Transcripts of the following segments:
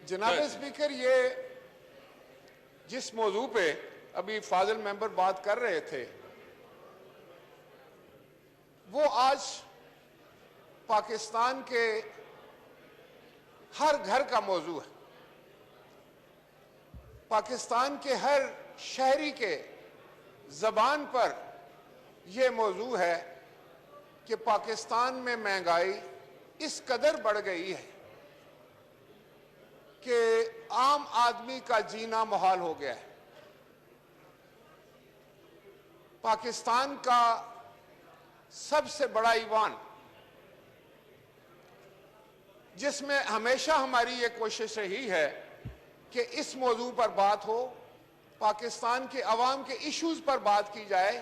جناب اسپیکر، یہ جس موضوع پہ ابھی فاضل ممبر بات کر رہے تھے وہ آج پاکستان کے ہر گھر کا موضوع ہے. پاکستان کے ہر شہری کے زبان پر یہ موضوع ہے کہ پاکستان میں مہنگائی اس قدر بڑھ گئی ہے کہ عام آدمی کا جینا محال ہو گیا ہے. پاکستان کا سب سے بڑا ایوان، جس میں ہمیشہ ہماری یہ کوشش رہی ہے کہ اس موضوع پر بات ہو، پاکستان کے عوام کے ایشوز پر بات کی جائے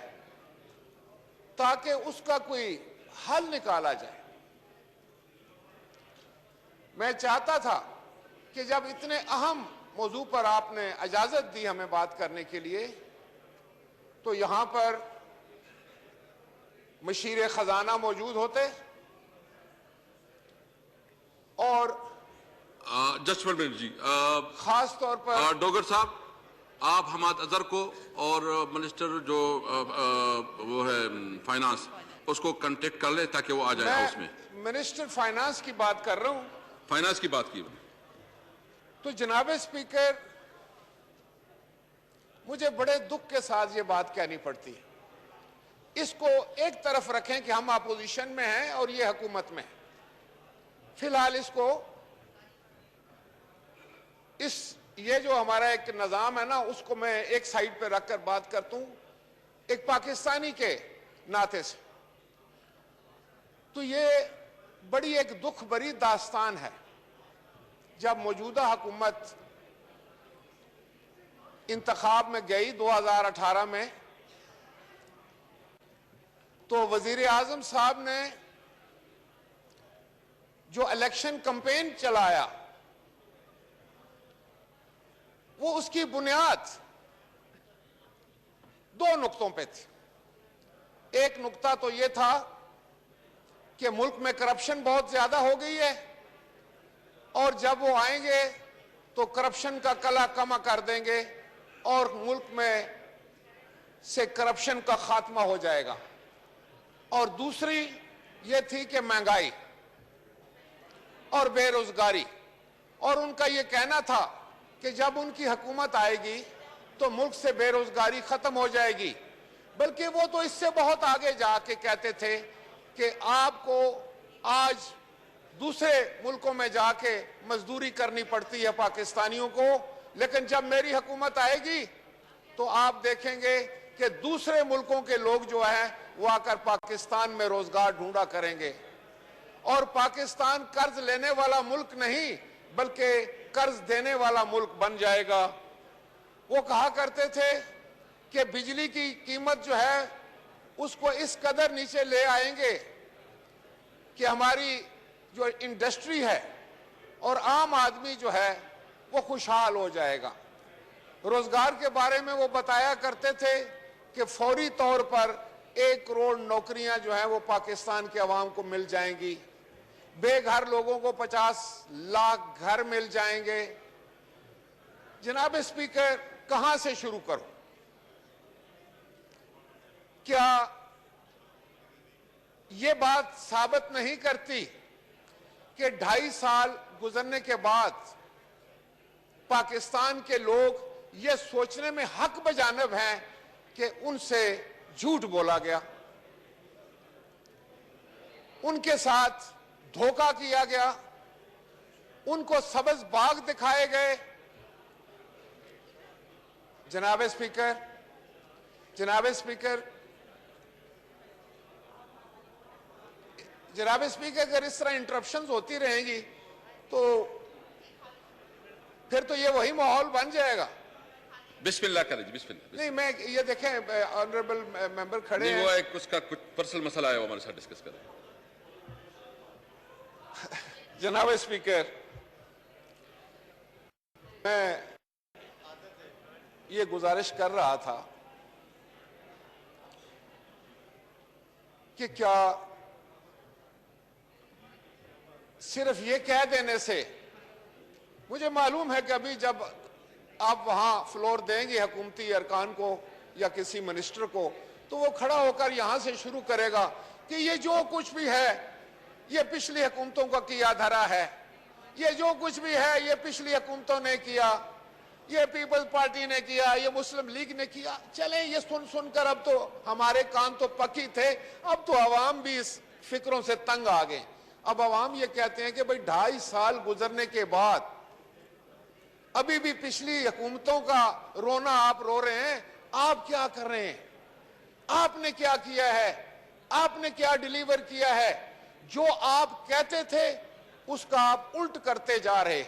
تاکہ اس کا کوئی حل نکالا جائے. میں چاہتا تھا کہ جب اتنے اہم موضوع پر آپ نے اجازت دی ہمیں بات کرنے کے لیے تو یہاں پر مشیر خزانہ موجود ہوتے اور جسٹ ون منٹ جی، خاص طور پر ڈوگر صاحب، آپ حماد اظہر کو اور منسٹر جو وہ ہے فائنانس اس کو کنٹیکٹ کر لیں تاکہ وہ آ جائے ہاؤس میں. منسٹر فائنانس کی بات کر رہا ہوں. فائنانس کی بات کی تو جناب اسپیکر، مجھے بڑے دکھ کے ساتھ یہ بات کہنی پڑتی ہے. اس کو ایک طرف رکھیں کہ ہم اپوزیشن میں ہیں اور یہ حکومت میں ہے. فی الحال اس کو یہ جو ہمارا ایک نظام ہے نا اس کو میں ایک سائیڈ پہ رکھ کر بات کرتا ہوں ایک پاکستانی کے ناطے سے. تو یہ بڑی ایک دکھ بری داستان ہے جب موجودہ حکومت انتخاب میں گئی 2018 میں تو وزیر اعظم صاحب نے جو الیکشن کمپین چلایا وہ اس کی بنیاد دو نقطوں پہ تھی. ایک نقطہ تو یہ تھا کہ ملک میں کرپشن بہت زیادہ ہو گئی ہے اور جب وہ آئیں گے تو کرپشن کا کلا کما کر دیں گے اور ملک میں سے کرپشن کا خاتمہ ہو جائے گا. اور دوسری یہ تھی کہ مہنگائی اور بے روزگاری، اور ان کا یہ کہنا تھا کہ جب ان کی حکومت آئے گی تو ملک سے بے روزگاری ختم ہو جائے گی. بلکہ وہ تو اس سے بہت آگے جا کے کہتے تھے کہ آپ کو آج دوسرے ملکوں میں جا کے مزدوری کرنی پڑتی ہے پاکستانیوں کو، لیکن جب میری حکومت آئے گی تو آپ دیکھیں گے کہ دوسرے ملکوں کے لوگ جو ہیں وہ آ کر پاکستان میں روزگار ڈھونڈا کریں گے اور پاکستان قرض لینے والا ملک نہیں بلکہ قرض دینے والا ملک بن جائے گا. وہ کہا کرتے تھے کہ بجلی کی قیمت جو ہے اس کو اس قدر نیچے لے آئیں گے کہ ہماری جو انڈسٹری ہے اور عام آدمی جو ہے وہ خوشحال ہو جائے گا. روزگار کے بارے میں وہ بتایا کرتے تھے کہ فوری طور پر 1 کروڑ نوکریاں جو ہیں وہ پاکستان کے عوام کو مل جائیں گی. بے گھر لوگوں کو 50 لاکھ گھر مل جائیں گے. جناب اسپیکر، کہاں سے شروع کروں؟ کیا یہ بات ثابت نہیں کرتی کہ 2.5 سال گزرنے کے بعد پاکستان کے لوگ یہ سوچنے میں حق بجانب ہیں کہ ان سے جھوٹ بولا گیا، ان کے ساتھ دھوکہ کیا گیا، ان کو سبز باغ دکھائے گئے. جناب اسپیکر اگر اس طرح انٹرپشنز ہوتی رہیں گی تو پھر تو یہ وہی ماحول بن جائے گا. بسم اللہ کریں جی، بسم اللہ. نہیں، میں یہ دیکھیں آنریبل ممبر کھڑے ہیں. نہیں، وہ ایک اس کا کچھ پرسنل مسئلہ ہے وہ ہمارے ساتھ ڈسکس کریں. جناب اسپیکر، میں یہ گزارش کر رہا تھا کہ کیا صرف یہ کہہ دینے سے مجھے معلوم ہے کہ ابھی جب آپ وہاں فلور دیں گے حکومتی ارکان کو یا کسی منسٹر کو تو وہ کھڑا ہو کر یہاں سے شروع کرے گا کہ یہ جو کچھ بھی ہے یہ پچھلی حکومتوں کا کیا دھرا ہے، یہ جو کچھ بھی ہے یہ پچھلی حکومتوں نے کیا، یہ پیپلز پارٹی نے کیا، یہ مسلم لیگ نے کیا۔ چلیں یہ سن سن کر اب تو ہمارے کان تو پکی تھے، اب تو عوام بھی اس فکروں سے تنگ آ گئے۔ اب عوام یہ کہتے ہیں کہ بھئی 2.5 سال گزرنے کے بعد ابھی بھی پچھلی حکومتوں کا رونا آپ رو رہے ہیں، آپ کیا کر رہے ہیں؟ آپ نے کیا کیا ہے؟ آپ نے کیا ڈیلیور کیا ہے؟ جو آپ کہتے تھے اس کا آپ الٹ کرتے جا رہے،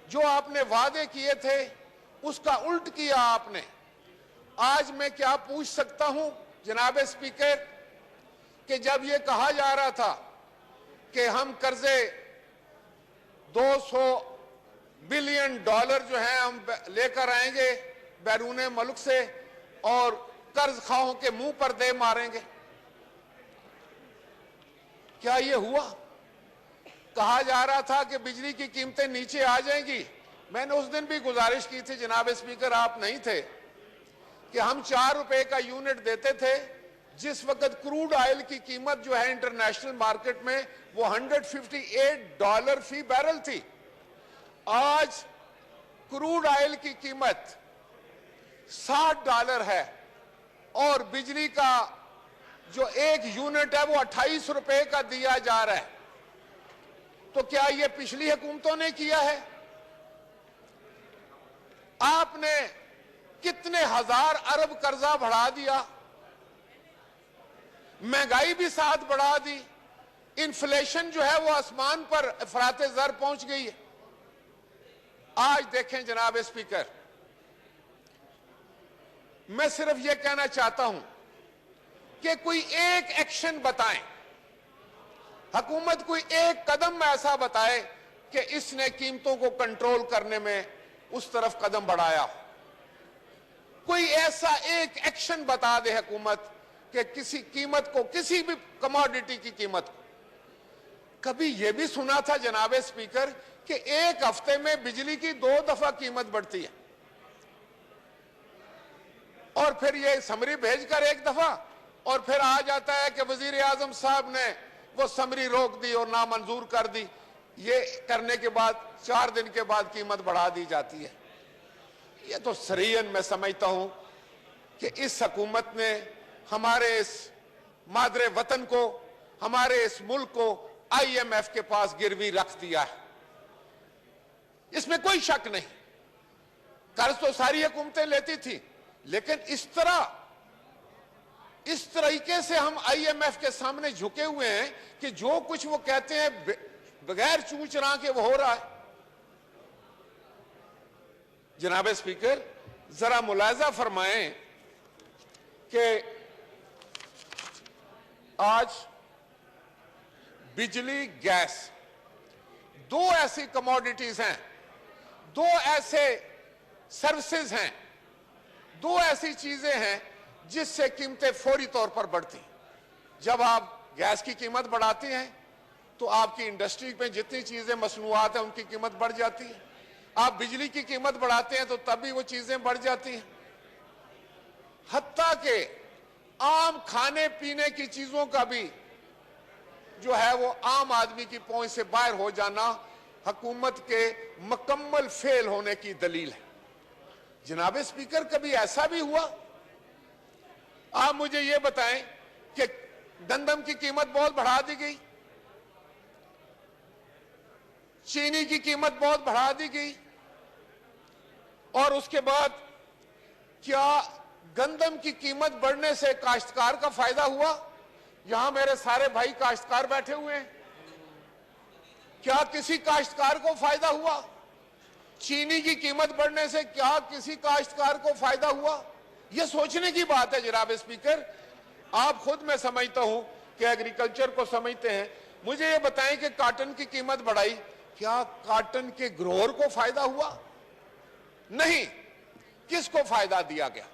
جو آپ نے وعدے کیے تھے اس کا الٹ کیا آپ نے۔ آج میں کیا پوچھ سکتا ہوں جناب اسپیکر کہ جب یہ کہا جا رہا تھا کہ ہم قرضے $200 بلین جو ہیں ہم لے کر آئیں گے بیرون ملک سے اور قرض خواہوں کے منہ پر دے ماریں گے، کیا یہ ہوا؟ کہا جا رہا تھا کہ بجلی کی قیمتیں نیچے آ جائیں گی۔ میں نے اس دن بھی گزارش کی تھی جناب اسپیکر، آپ نہیں تھے، کہ ہم $4 کا یونٹ دیتے تھے جس وقت کروڈ آئل کی قیمت جو ہے انٹرنیشنل مارکیٹ میں وہ $158 فی بیرل تھی۔ آج کروڈ آئل کی قیمت $60 ہے اور بجلی کا جو 1 یونٹ ہے وہ $28 کا دیا جا رہا ہے۔ تو کیا یہ پچھلی حکومتوں نے کیا ہے؟ آپ نے کتنے ہزار ارب قرضہ بڑھا دیا، مہنگائی بھی ساتھ بڑھا دی، انفلیشن جو ہے وہ آسمان پر افراط زر پہنچ گئی ہے۔ آج دیکھیں جناب اسپیکر، میں صرف یہ کہنا چاہتا ہوں کہ کوئی ایک ایکشن بتائیں، حکومت کوئی ایک قدم ایسا بتائے کہ اس نے قیمتوں کو کنٹرول کرنے میں اس طرف قدم بڑھایا۔ کوئی ایسا ایک ایکشن بتا دے حکومت کہ کسی قیمت کو، کسی بھی کموڈٹی کی قیمت کو۔ کبھی یہ بھی سنا تھا جناب اسپیکر کہ ایک ہفتے میں بجلی کی 2 دفعہ قیمت بڑھتی ہے اور پھر یہ سمری بھیج کر 1 دفعہ اور پھر آ جاتا ہے کہ وزیر اعظم صاحب نے وہ سمری روک دی اور نامنظور کر دی۔ یہ کرنے کے بعد 4 دن کے بعد قیمت بڑھا دی جاتی ہے۔ یہ تو سرین میں سمجھتا ہوں کہ اس حکومت نے ہمارے اس مادر وطن کو، ہمارے اس ملک کو IMF کے پاس گروی رکھ دیا ہے۔ اس میں کوئی شک نہیں، قرض تو ساری حکومتیں لیتی تھی، لیکن اس طریقے سے ہم IMF کے سامنے جھکے ہوئے ہیں کہ جو کچھ وہ کہتے ہیں بغیر چوں چراں کے وہ ہو رہا ہے۔ جناب اسپیکر، ذرا ملاحظہ فرمائیں کہ آج بجلی، گیس 2 ایسی کموڈیٹیز ہیں، 2 ایسے سروسز ہیں، 2 ایسی چیزیں ہیں جس سے قیمتیں فوری طور پر بڑھتی ہیں۔ جب آپ گیس کی قیمت بڑھاتے ہیں تو آپ کی انڈسٹری میں جتنی چیزیں مصنوعات ہیں ان کی قیمت بڑھ جاتی ہے۔ آپ بجلی کی قیمت بڑھاتے ہیں تو تب بھی وہ چیزیں بڑھ جاتی ہیں۔ حتیٰ کہ عام کھانے پینے کی چیزوں کا بھی جو ہے وہ عام آدمی کی پہنچ سے باہر ہو جانا حکومت کے مکمل فیل ہونے کی دلیل ہے۔ جناب اسپیکر، کبھی ایسا بھی ہوا؟ آپ مجھے یہ بتائیں کہ گندم کی قیمت بہت بڑھا دی گئی، چینی کی قیمت بہت بڑھا دی گئی، اور اس کے بعد کیا گندم کی قیمت بڑھنے سے کاشتکار کا فائدہ ہوا؟ یہاں میرے سارے بھائی کاشتکار بیٹھے ہوئے ہیں، کیا کسی کاشتکار کو فائدہ ہوا؟ چینی کی قیمت بڑھنے سے کیا کسی کاشتکار کو فائدہ ہوا؟ یہ سوچنے کی بات ہے جناب اسپیکر۔ آپ خود میں سمجھتا ہوں کہ ایگریکلچر کو سمجھتے ہیں۔ مجھے یہ بتائیں کہ کاٹن کی قیمت بڑھائی، کیا کاٹن کے گروور کو فائدہ ہوا؟ نہیں۔ کس کو فائدہ دیا گیا؟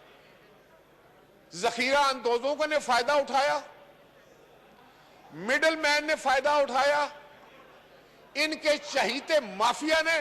ذخیرہ اندوزوں کو نے فائدہ اٹھایا، مڈل مین نے فائدہ اٹھایا، ان کے چہیتے مافیا نے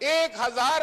1000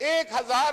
1000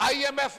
IMF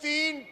$3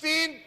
3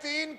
3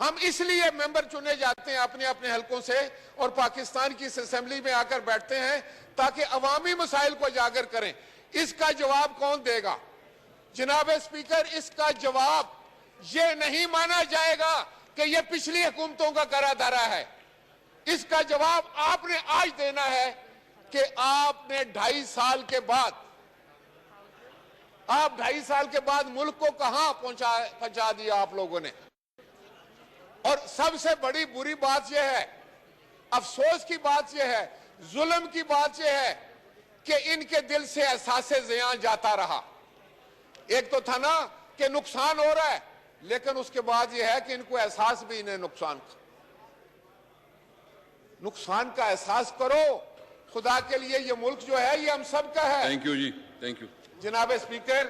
ہم اس لیے ممبر چنے جاتے ہیں اپنے اپنے حلقوں سے اور پاکستان کی اس اسمبلی میں آ کر بیٹھتے ہیں تاکہ عوامی مسائل کو اجاگر کریں. اس کا جواب کون دے گا؟ جناب اسپیکر، اس کا جواب یہ نہیں مانا جائے گا کہ یہ پچھلی حکومتوں کا کرا دھرا ہے. اس کا جواب آپ نے آج دینا ہے کہ آپ نے 2.5 سال کے بعد ملک کو کہاں پہنچا دیا آپ لوگوں نے. اور سب سے بڑی بری بات یہ ہے، افسوس کی بات یہ ہے، ظلم کی بات یہ ہے کہ ان کے دل سے احساس زیاں جاتا رہا. ایک تو تھا نا کہ نقصان ہو رہا ہے، لیکن اس کے بعد یہ ہے کہ ان کو احساس بھی انہیں نقصان کا احساس کرو. خدا کے لیے یہ ملک جو ہے یہ ہم سب کا ہے. تھینک یو جی، تھینک یو. جناب اسپیکر،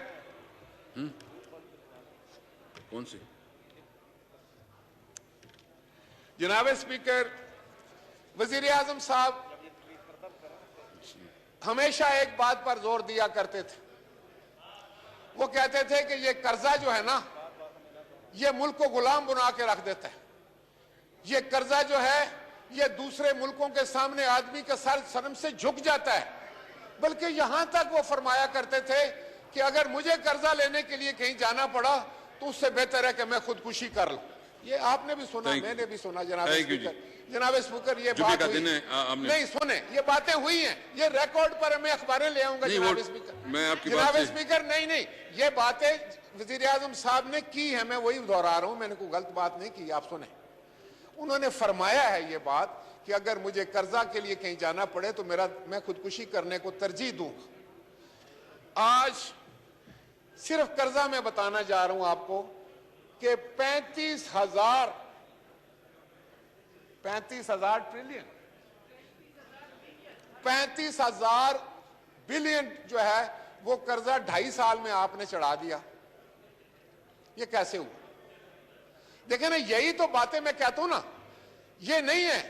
کون سی؟ جناب اسپیکر، وزیر اعظم صاحب ہمیشہ ایک بات پر زور دیا کرتے تھے. وہ کہتے تھے کہ یہ قرضہ جو ہے نا یہ ملک کو غلام بنا کے رکھ دیتا ہے. یہ قرضہ جو ہے یہ دوسرے ملکوں کے سامنے آدمی کا سر شرم سے جھک جاتا ہے. بلکہ یہاں تک وہ فرمایا کرتے تھے کہ اگر مجھے قرضہ لینے کے لیے کہیں جانا پڑا تو اس سے بہتر ہے کہ میں خودکشی کر لوں. یہ آپ نے بھی سنا، میں نے بھی سنا. جناب اسپیکر، جناب اسپیکر، یہ بات ہوئی نہیں، سنیں، یہ باتیں ہوئی ہیں، یہ ریکارڈ پر میں اخباریں لے آؤں گا. جناب اسپیکر، جناب اسپیکر، نہیں، یہ باتیں وزیر اعظم صاحب نے کی ہیں، میں وہی دہرا رہا ہوں، میں نے کوئی غلط بات نہیں کی. آپ سنیں، انہوں نے فرمایا ہے یہ بات کہ اگر مجھے قرضہ کے لیے کہیں جانا پڑے تو میں خودکشی کرنے کو ترجیح دوں گا. آج صرف قرضہ میں بتانا جا رہا ہوں آپ کو کہ 35,000 ٹریلین 35,000 بلین جو ہے وہ قرضہ 2.5 سال میں آپ نے چڑھا دیا. یہ کیسے ہوا؟ دیکھیں نا، یہی تو باتیں میں کہتا ہوں نا. یہ نہیں ہے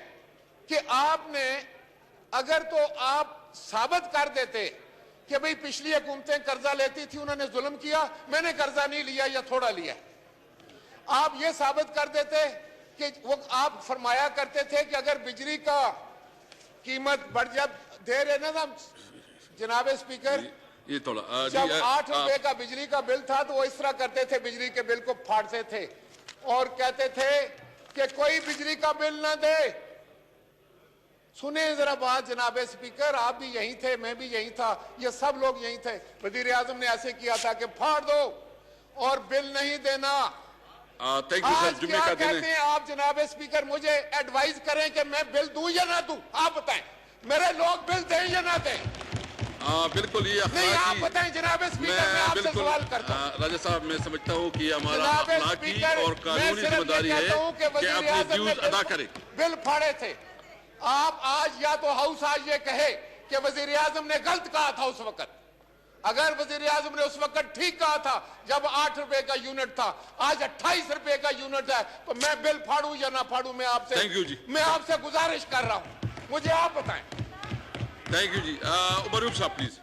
کہ آپ نے اگر تو آپ ثابت کر دیتے کہ بھئی پچھلی حکومتیں قرضہ لیتی تھی، انہوں نے ظلم کیا، میں نے قرضہ نہیں لیا یا تھوڑا لیا. آپ یہ ثابت کر دیتے کہ وہ آپ فرمایا کرتے تھے کہ اگر بجلی کا قیمت بڑھ جب دے رہے نا جناب اسپیکر، یہ تھوڑا جب 8 روپے کا بجلی کا بل تھا تو وہ اس طرح کرتے تھے، بجلی کے بل کو پھاڑتے تھے اور کہتے تھے کہ کوئی بجلی کا بل نہ دے. سنیں ذرا بات جناب اسپیکر، آپ بھی یہیں تھے، میں بھی یہیں تھا، یہ سب لوگ یہیں تھے. وزیر اعظم نے ایسے کیا تھا کہ پھاڑ دو اور بل نہیں دینا. آج کیا کہتے ہیں آپ جناب اسپیکر؟ مجھے ایڈوائز کریں کہ میں بل دوں یا نہ دوں. آپ بتائیں، میرے لوگ بل دیں یا نہ دیں؟ بالکل یہ نہیں، آپ بتائیں جناب اسپیکر، میں آپ سے سوال کرتا ہوں. راجہ صاحب، میں سمجھتا ہوں کہ ہمارا اخلاقی اور قانونی ذمہ داری ہے کہ اپنی ڈیوز ادا کریں. بل پھاڑے تھے. آپ آج یا تو ہاؤس آج یہ کہے کہ وزیر اعظم نے غلط کہا تھا اس وقت. اگر وزیر اعظم نے اس وقت ٹھیک کہا تھا جب 8 روپے کا یونٹ تھا، آج 28 روپے کا یونٹ ہے، تو میں بل پھاڑوں یا نہ پھاڑوں؟ میں آپ سے گزارش کر رہا ہوں، مجھے آپ بتائیں. تھینک یو جی. عمر صاحب پلیز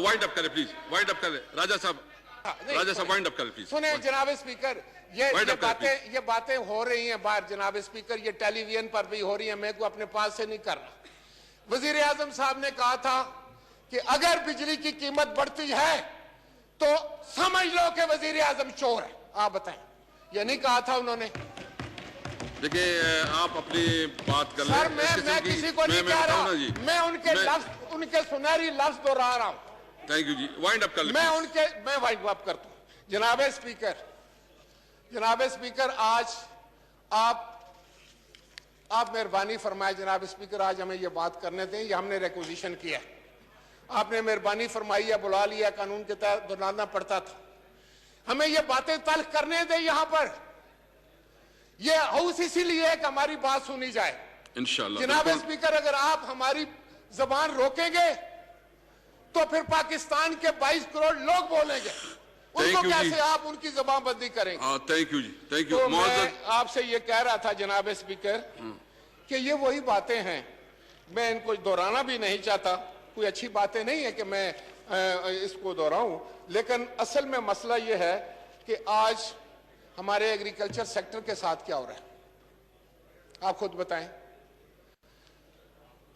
وائنڈ اپ کریں، پلیز وائنڈ اپ کریں. راجہ صاحب وائنڈ اپ کریں پلیز. سنیں جناب اسپیکر، یہ باتیں ہو رہی ہیں باہر جناب اسپیکر، یہ ٹیلی ویژن پر بھی ہو رہی ہیں، میں کو اپنے پاس سے نہیں کر رہا. وزیر اعظم صاحب نے کہا تھا کہ اگر بجلی کی قیمت بڑھتی ہے تو سمجھ لو کہ وزیر اعظم چور ہے. آپ بتائیں، یہ نہیں کہا تھا انہوں نے؟ دیکھیں، آپ اپنی بات کر لیں. سر، میں کسی کو نہیں کہہ رہا، میں ان کے سنہری لفظ دہرا رہا ہوں. تھینک یو جی. وائنڈ اپ کر لیں. میں وائنڈ اپ کرتا ہوں. جناب اسپیکر، آج آپ مہربانی فرمائے. جناب اسپیکر، آج ہمیں یہ بات کرنے دیں، یہ ہم نے ریکوزیشن کیا. آپ نے مہربانی فرمائی ہے، بلا لیا، قانون کے تحت دلانا پڑتا تھا. ہمیں یہ باتیں تلخ کرنے دیں یہاں پر. یہ ہاؤس اسی لیے ہے کہ ہماری بات سنی جائے. انشاءاللہ. جناب اسپیکر، اگر آپ ہماری زبان روکیں گے تو پھر پاکستان کے 22 کروڑ لوگ بولیں گے. ان کو کیسے آپ ان کی زبان بندی کریں گے؟ تھینک یو جی. Thank you. تو میں آپ سے یہ کہہ رہا تھا جناب اسپیکر کہ یہ وہی باتیں ہیں، میں ان کو دہرانا بھی نہیں چاہتا. کوئی اچھی باتیں نہیں ہے کہ میں اس کو دہراؤں، لیکن اصل میں مسئلہ یہ ہے کہ آج ہمارے ایگریکلچر سیکٹر کے ساتھ کیا ہو رہا ہے، آپ خود بتائیں۔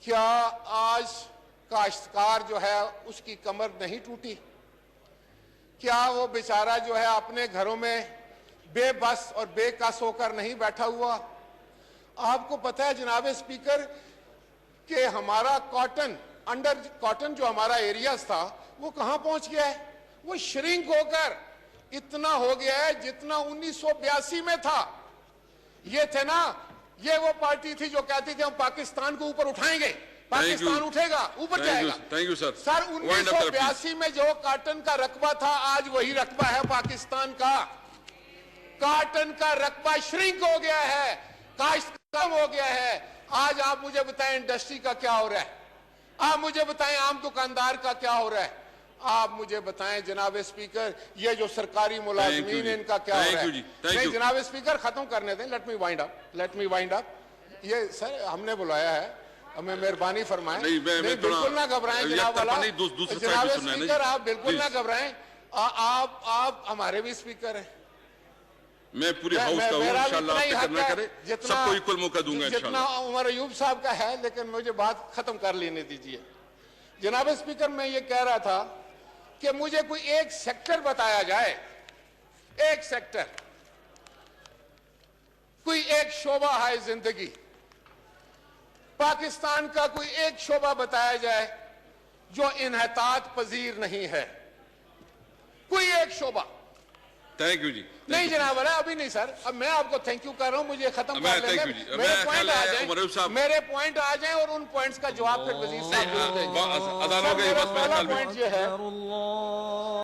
کیا آج کاشتکار جو ہے اس کی کمر نہیں ٹوٹی؟ کیا وہ بیچارہ جو ہے اپنے گھروں میں بے بس اور بے کس ہو کر نہیں بیٹھا ہوا؟ آپ کو پتہ ہے جناب اسپیکر کہ ہمارا کاٹن جو ہمارا ایریاز تھا وہ کہاں پہنچ گیا ہے؟ وہ شرنک ہو کر اتنا ہو گیا ہے جتنا 1982 میں تھا۔ یہ تھے نا، یہ وہ پارٹی تھی جو کہتی تھی ہم پاکستان کو اوپر اٹھائیں گے، پاکستان اٹھے گا، اوپر جائے گا۔ سر 1982 میں جو کاٹن کا رقبہ تھا آج وہی رقبہ ہے پاکستان کا۔ کاٹن کا رقبہ شرنک ہو گیا ہے، کاشت کم ہو گیا ہے۔ آج آپ مجھے بتائیں انڈسٹری کا کیا ہو رہا ہے، آپ مجھے بتائیں عام دکاندار کا کیا ہو رہا ہے، آپ مجھے بتائیں جناب اسپیکر یہ جو سرکاری ملازمین ان کا کیا ہو رہا ہے۔ نہیں جناب اسپیکر ختم کرنے دیں، لیٹ می وائنڈ اپ۔ یہ سر ہم نے بلایا ہے، ہمیں مہربانی فرمائیں۔ بالکل نہ گھبرائیں جناب والا، جناب اسپیکر آپ بالکل نہ گھبرائیں، آپ ہمارے بھی اسپیکر ہیں۔ میں پوری ہاؤس کا ہوں، انشاءاللہ آپ فکر نہ کریں، سب کو ایکول موقع دوں گا انشاءاللہ۔ جتنا عمر ایوب صاحب کا ہے، لیکن مجھے بات ختم کر لینے دیجئے۔ جناب اسپیکر میں یہ کہہ رہا تھا کہ مجھے کوئی ایک سیکٹر بتایا جائے، ایک سیکٹر، کوئی ایک شعبہ ہے زندگی، پاکستان کا کوئی ایک شعبہ بتایا جائے جو انحطاط پذیر نہیں ہے، کوئی ایک شعبہ۔ تھینک یو جی۔ نہیں جناب والا ابھی نہیں سر، اب میں آپ کو تھینک یو کر رہا ہوں، مجھے ختم کر لیں گے، میرے پوائنٹ آ جائیں اور ان پوائنٹس کا جواب پھر وزیر صاحب دیں گے۔ اذان ہو گئی، بس پہلا پوائنٹ یہ ہے